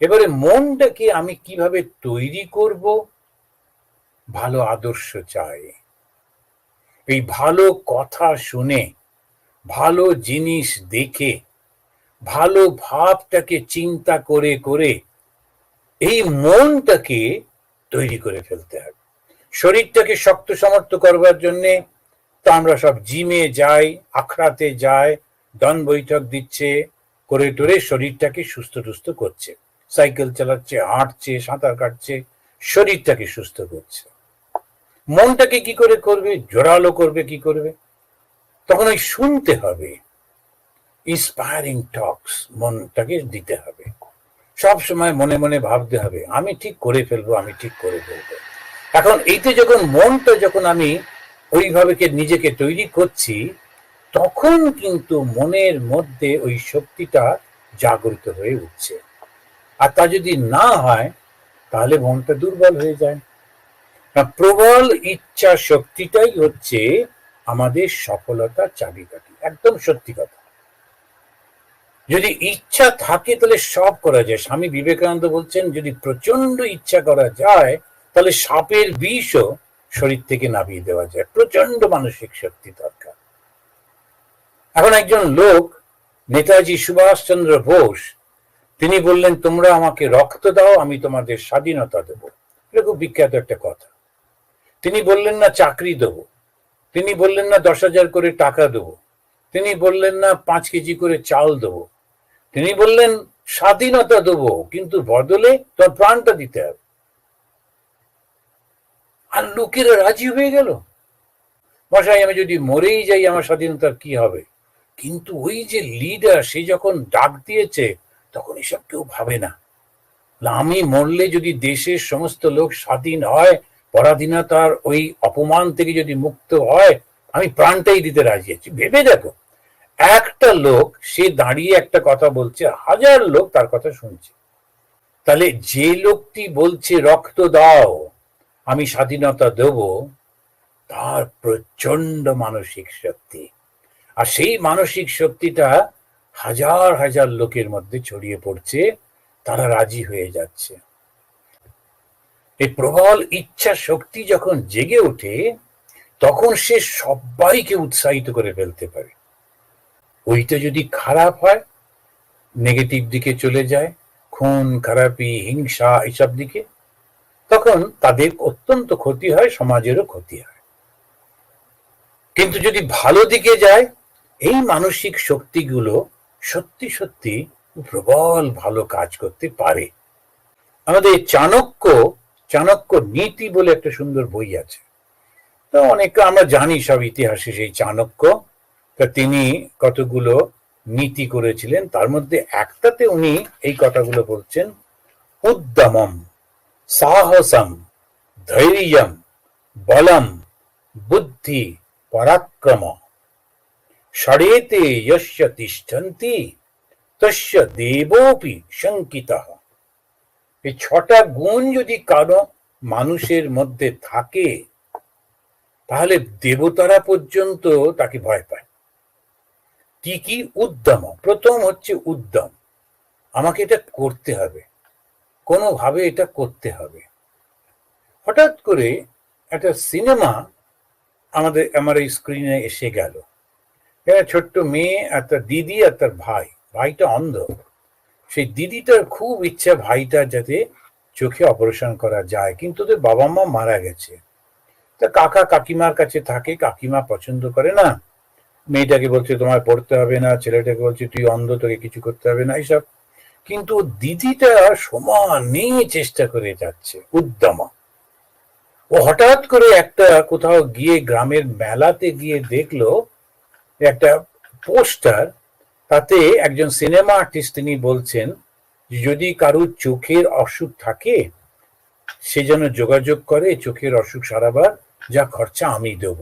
এবারে মনটাকে আমি কিভাবে তৈরি করব? ভালো আদর্শ চাই। এই ভালো কথা শুনে, ভালো জিনিস দেখে, ভালো ভাবটাকে চিন্তা করে করে এই মনটাকে তৈরি করে ফেলতে হবে। শরীরটাকে শক্ত সমর্থ করবার জন্যে তো আমরা সব জিমে যাই, আখড়াতে যাই, দন বৈঠক দিচ্ছে, করে টোরে শরীরটাকে সুস্থ টুস্থ করছে, সাইকেল চালাচ্ছে, হাঁটছে, সাঁতার কাটছে, শরীরটাকে সুস্থ করছে। মনটাকে কি করে করবে? জোরালো করবে কি করবে? তখন ওই শুনতে হবে, ইন্সপায়ারিং টকস মনটাকে দিতে হবে। সব সময় মনে মনে ভাবতে হবে আমি ঠিক করে ফেলবো, আমি ঠিক করে ফেলবো। এখন এইতে যখন মনটা যখন আমি ওইভাবে নিজেকে তৈরি করছি, তখন কিন্তু মনের মধ্যে ওই শক্তিটা জাগরিত হয়ে উঠছে। আর তা যদি না হয় তাহলে মনটা দুর্বল হয়ে যায়। প্রবল ইচ্ছা শক্তিটাই হচ্ছে আমাদের সফলতার চাবিকাঠি। একদম সত্যি কথা। যদি ইচ্ছা থাকে তাহলে সব করা যায়। স্বামী বিবেকানন্দ বলছেন যদি প্রচন্ড ইচ্ছা করা যায় তাহলে সাপের বিষও শরীর থেকে নামিয়ে দেওয়া যায়। প্রচন্ড মানসিক শক্তি দরকার। এখন একজন লোক, নেতাজি সুভাষচন্দ্র বোস, তিনি বললেন তোমরা আমাকে রক্ত দাও, আমি তোমাদের স্বাধীনতা দেব। এটা খুব বিখ্যাত একটা কথা। তিনি বললেন না চাকরি দেবো, তিনি বললেন না 10,000 করে টাকা দেবো, তিনি বললেন না 5 কেজি করে চাল দেবো, তিনি বললেন স্বাধীনতা দেবো, কিন্তু বদলে তোর প্রাণটা দিতে হবে। আর লোকেরা রাজি হয়ে গেল। মশাই আমি যদি মরেই যাই আমার স্বাধীনতার কি হবে? কিন্তু ওই যে লিডার, সে যখন ডাক দিয়েছে তখন এসব কেউ ভাবে না। আমি মরলে যদি দেশের সমস্ত লোক স্বাধীন হয়, পরাধীনতার ওই অপমান থেকে যদি মুক্ত হয়, আমি প্রাণটাই দিতে রাজি আছি। ভেবে দেখো, একটা লোক সে দাঁড়িয়ে একটা কথা বলছে, 1000 লোক তার কথা শুনছে। তাহলে যে লোকটি বলছে রক্ত দাও আমি স্বাধীনতা দেব, তার প্রচন্ড মানসিক শক্তি। আর সেই মানসিক শক্তিটা হাজার হাজার লোকের মধ্যে ছড়িয়ে পড়ছে, তারা রাজি হয়ে যাচ্ছে। এই প্রবল ইচ্ছা শক্তি যখন জেগে ওঠে তখন সে সবাইকে উৎসাহিত করে ফেলতে পারে। ওইটা যদি খারাপ হয়, নেগেটিভ দিকে চলে যায়, খুন খারাপি হিংসা এসব দিকে, তখন তাদের অত্যন্ত ক্ষতি হয়, সমাজেরও ক্ষতি হয়। কিন্তু যদি ভালো দিকে যায়, এই মানসিক শক্তিগুলো সত্যি সত্যি প্রবল ভালো কাজ করতে পারে। আমাদের চাণক্য নীতি বলে একটা সুন্দর বই আছে। তো অনেকে আমরা জানি সব ইতিহাসে সেই চাণক্য, তিনি কতগুলো নীতি করেছিলেন। তার মধ্যে একটাতে উনি এই কথাগুলো বলছেন, উদ্যমম সাহসম ধৈর্যম বলম বুদ্ধি পরাক্রম ষড়েতে যস্য তিষ্ঠন্তি তস্য দেবোপি শঙ্কিতঃ। এই 6টা গুণ যদি কারো মানুষের মধ্যে থাকে তাহলে দেবতারা পর্যন্ত তাকে ভয় পায়। কি কি? উদ্যম। প্রথম হচ্ছে উদ্যম, আমাকে এটা করতে হবে, কোনোভাবে এটা করতে হবে। হঠাৎ করে একটা সিনেমা আমার এই স্ক্রিনে এসে গেল। একটা ছোট্ট মেয়ে আর তার দিদি আর তার ভাইটা অন্ধ। সেই দিদিটার খুব ইচ্ছা ভাইটার যাতে চোখে অপারেশন করা যায়, কিন্তু ওদের বাবা মা মারা গেছে। তা কাকা কাকিমার কাছে থাকে, কাকিমা পছন্দ করে না। মেয়েটাকে বলছে তোমায় পড়তে হবে না, ছেলেটাকে বলছে তুই অন্ধ, তোকে কিছু করতে হবে না, এইসব। কিন্তু দিদিটা সমানে চেষ্টা করে যাচ্ছে, উদ্যমা। ও হঠাৎ করে একটা কোথাও গিয়ে গ্রামের মেলাতে গিয়ে দেখলো একটা পোস্টার, তাতে একজন সিনেমা আর্টিস্ট তিনি বলছেন যদি কারুর চোখের অসুখ থাকে সে যেন যোগাযোগ করে, চোখের অসুখ সারাবার যা খরচা আমি দেব।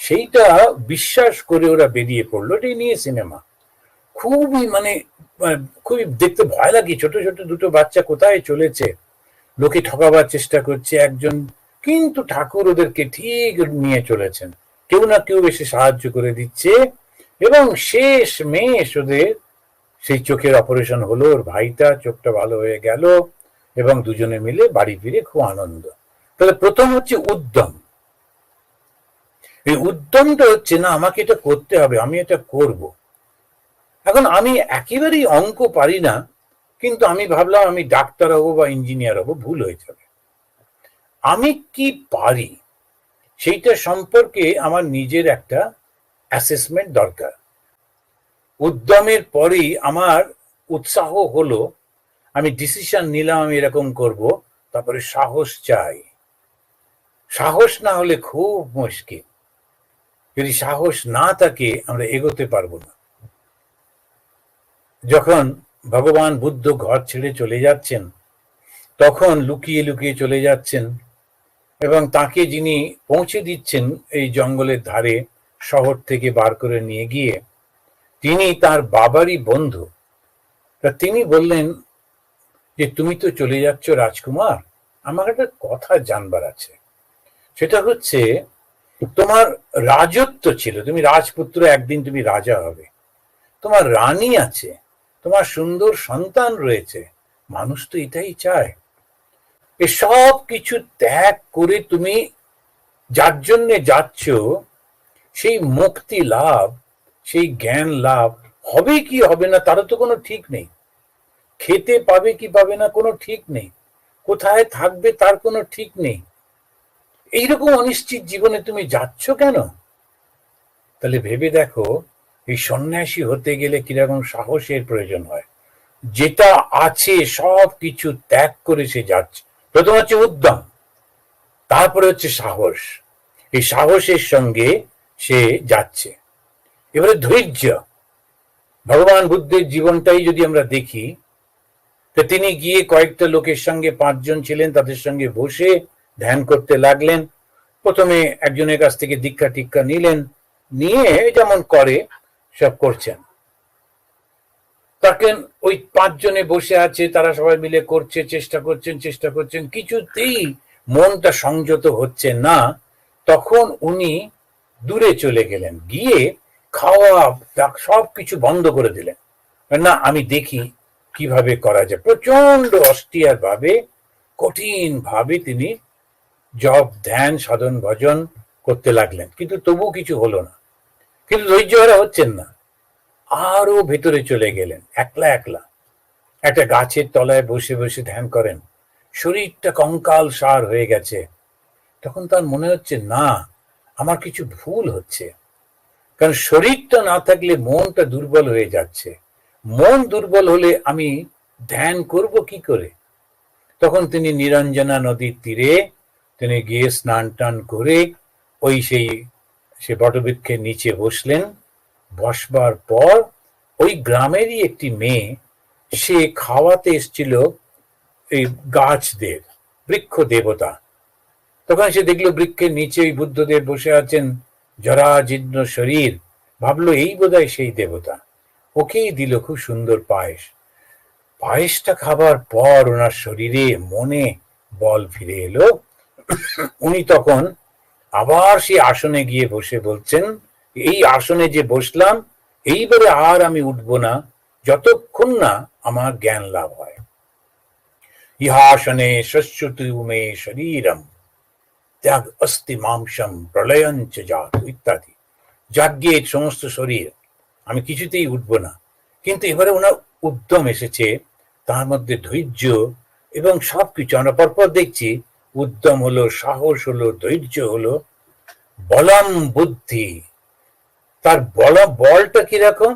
সেইটা বিশ্বাস করে ওরা বেরিয়ে পড়লো। এটাই নিয়ে সিনেমা। খুবই খুবই দেখতে ভয় লাগে। ছোট ছোট দুটো বাচ্চা কোথায় চলেছে, লোকে ঠকাবার চেষ্টা করছে একজন, কিন্তু ঠাকুর ওদেরকে ঠিক নিয়ে চলেছেন। কেউ না কেউ এসে সাহায্য করে দিচ্ছে এবং শেষ মেশ ওদের সেই চোখের অপারেশন হলো, ওর ভাইটা, চোখটা ভালো হয়ে গেল এবং দুজনে মিলে বাড়ি ফিরে খুব আনন্দ। তাহলে প্রথম হচ্ছে উদ্যম। এই উদ্যমটা হচ্ছে না আমাকে এটা করতে হবে, আমি এটা করব। এখন আমি একেবারেই অঙ্ক পারি না, কিন্তু আমি ভাবলাম আমি ডাক্তার হবো বা ইঞ্জিনিয়ার হবো, ভুল হয়ে যাবে। আমি কি পারি সেইটা সম্পর্কে আমার নিজের একটা অ্যাসেসমেন্ট দরকার। উদ্যমের পরেই আমার উৎসাহ হলো, আমি ডিসিশন নিলাম আমি এরকম করব, তারপরে সাহস চাই। সাহস না হলে খুব মুশকিল। যদি সাহস না থাকে আমরা এগোতে পারবো না। যখন ভগবান বুদ্ধ ঘর ছেড়ে চলে যাচ্ছেন, তখন লুকিয়ে লুকিয়ে চলে যাচ্ছেন এবং তাকে যিনি পৌঁছে দিচ্ছেন এই জঙ্গলের ধারে, শহর থেকে বার করে নিয়ে গিয়ে, তিনি তার বাবারই বন্ধু। তা তিনি বললেন যে তুমি তো চলে যাচ্ছ রাজকুমার, আমার একটা কথা জানবার আছে। সেটা হচ্ছে তোমার রাজত্ব ছিল, তুমি রাজপুত্র, একদিন তুমি রাজা হবে, তোমার রানী আছে, তোমার সুন্দর সন্তান রয়েছে, মানুষ তো এটাই চায়। এসব কিছু ত্যাগ করে তুমি যার জন্য যাচ্ছ, সেই মুক্তি লাভ, সেই জ্ঞান লাভ হবে কি হবে না তারও তো কোনো ঠিক নেই। খেতে পাবে কি পাবে না কোনো ঠিক নেই, কোথায় থাকবে তার কোনো ঠিক নেই। এইরকম অনিশ্চিত জীবনে তুমি যাচ্ছ কেন? তাহলে ভেবে দেখো, এই সন্ন্যাসী হতে গেলে কিরকম সাহসের প্রয়োজন হয়। যেটা আছে সব কিছু ত্যাগ করে সে যাচ্ছে। প্রথম হচ্ছে উদ্যম, তারপরে হচ্ছে সাহস। এই সাহসের সঙ্গে সে যাচ্ছে। এবারে ধৈর্য। ভগবান বুদ্ধের জীবনটাই যদি আমরা দেখি, তো তিনি গিয়ে কয়েকটা লোকের সঙ্গে, 5 জন ছিলেন, তাদের সঙ্গে বসে ধ্যান করতে লাগলেন। প্রথমে একজনের কাছ থেকে দীক্ষা টিক্ষা নিলেন, নিয়ে যেমন করে সব করছেন। তাকে ওই 5 জনে বসে আছে, তারা সবাই মিলে করছে, চেষ্টা করছেন, কিছুতেই মনটা সংযত হচ্ছে না। তখন উনি দূরে চলে গেলেন, গিয়ে খাওয়া সব কিছু বন্ধ করে দিলেন। না, আমি দেখি কিভাবে করা যায়। প্রচন্ড অস্টিয়ার ভাবে, কঠিন ভাবে তিনি জপ, ধ্যান, সাধন, ভজন করতে লাগলেন, কিন্তু তবু কিছু হলো না। কিন্তু ধৈর্য হারা হচ্ছেন না, আরো ভেতরে চলে গেলেন, একলা একলা একটা গাছের তলায় বসে বসে ধ্যান করেন। শরীরটা কঙ্কাল সার হয়ে গেছে। তখন তার মনে হচ্ছে না, আমার কিছু ভুল হচ্ছে, কারণ শরীরটা না থাকলে মনটা দুর্বল হয়ে যাচ্ছে। মন দুর্বল হলে আমি ধ্যান করব কি করে? তখন তিনি নিরঞ্জনা নদীর তীরে তিনি গিয়ে স্নান টান করে ওই সে বটবৃক্ষের নিচে বসলেন। বসবার পর ওই গ্রামেরই একটি মেয়ে, সে খাওয়াতে এসেছিল এই গাছদের, বৃক্ষ দেবতা। তখন সে দেখলো বৃক্ষের নিচে ওই বুদ্ধদেব বসে আছেন, জরাজীর্ণ শরীর। ভাবলো এই বোধহয় সেই দেবতা। ওকেই দিল খুব সুন্দর পায়েস। পায়েসটা খাবার পর ওনার শরীরে, মনে বল ফিরে এলো। উনি তখন আবার সেই আসনে গিয়ে বসে বলছেন, এই আসনে যে বসলাম, এইবারে আর আমি উঠবো না যতক্ষণ না আমার জ্ঞান লাভ হয়। ইহাসনে শস্যতু মে শরীরম ত্যাগ অস্তি মাংসম প্রলয়ঞ্চ জাত ইত্যাদি। যাজ্ঞের সমস্ত শরীর, আমি কিছুতেই উঠবো না। কিন্তু এবারে ওনার উদ্যম এসেছে, তার মধ্যে ধৈর্য এবং সবকিছু আমরা পরপর দেখছি। উদ্যম হলো, সাহস হলো, ধৈর্য হলো, বলম বুদ্ধি। তার বলটা কিরকম?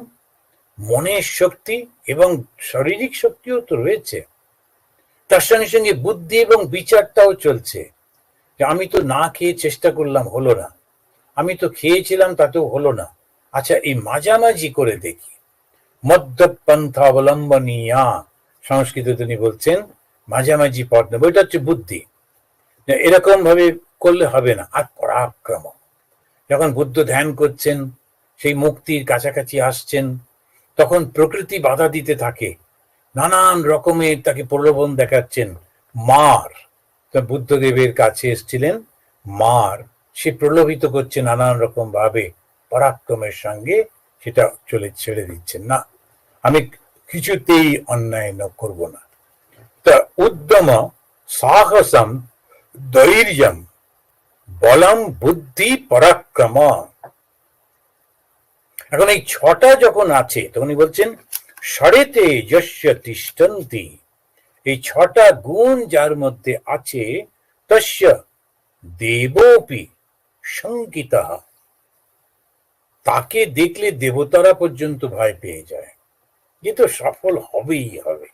মনের শক্তি এবং শারীরিক শক্তিও তো রয়েছে, তার সঙ্গে সঙ্গে বুদ্ধি এবং বিচারটাও চলছে। আমি তো না খেয়ে চেষ্টা করলাম, হলো না। আমি তো খেয়েছিলাম, তাতেও হলো না। আচ্ছা, এই মাঝামাঝি করে দেখি, মধ্যপন্থা অবলম্বনীয়া, সংস্কৃতে তিনি বলছেন মাঝামাঝি পথ নেব, এটা হচ্ছে বুদ্ধি। এরকম ভাবে করলে হবে না। আর পরাক্রম, যখন বুদ্ধ ধ্যান করছেন, সেই মুক্তির কাছাকাছি আসছেন, তখন প্রকৃতি বাধা দিতে থাকে, নানান রকমের তাকে প্রলোভন দেখাচ্ছেন। মার, বুদ্ধদেবের কাছে এসেছিলেন মার, সে প্রলোভিত করছে নানান রকম ভাবে, পরাক্রমের সঙ্গে সেটা ছেড়ে দিচ্ছেন না। আমি কিছুতেই অন্যায় করব না। তা উদ্যম, সাহসম, ধৈর্যম, বলম, বুদ্ধি, পরাক্রম। এখন এই ছটা যখন আছে তখনই বলছেন ষড়েতে যস্য তিষ্ঠন্তি, এই ছটা গুণ যার মধ্যে আছে, তস্য দেবোপি শঙ্কিতঃ, তাকে দেখলে দেবতারা পর্যন্ত ভয় পেয়ে যায়, যে তো সফল হবেই হবে।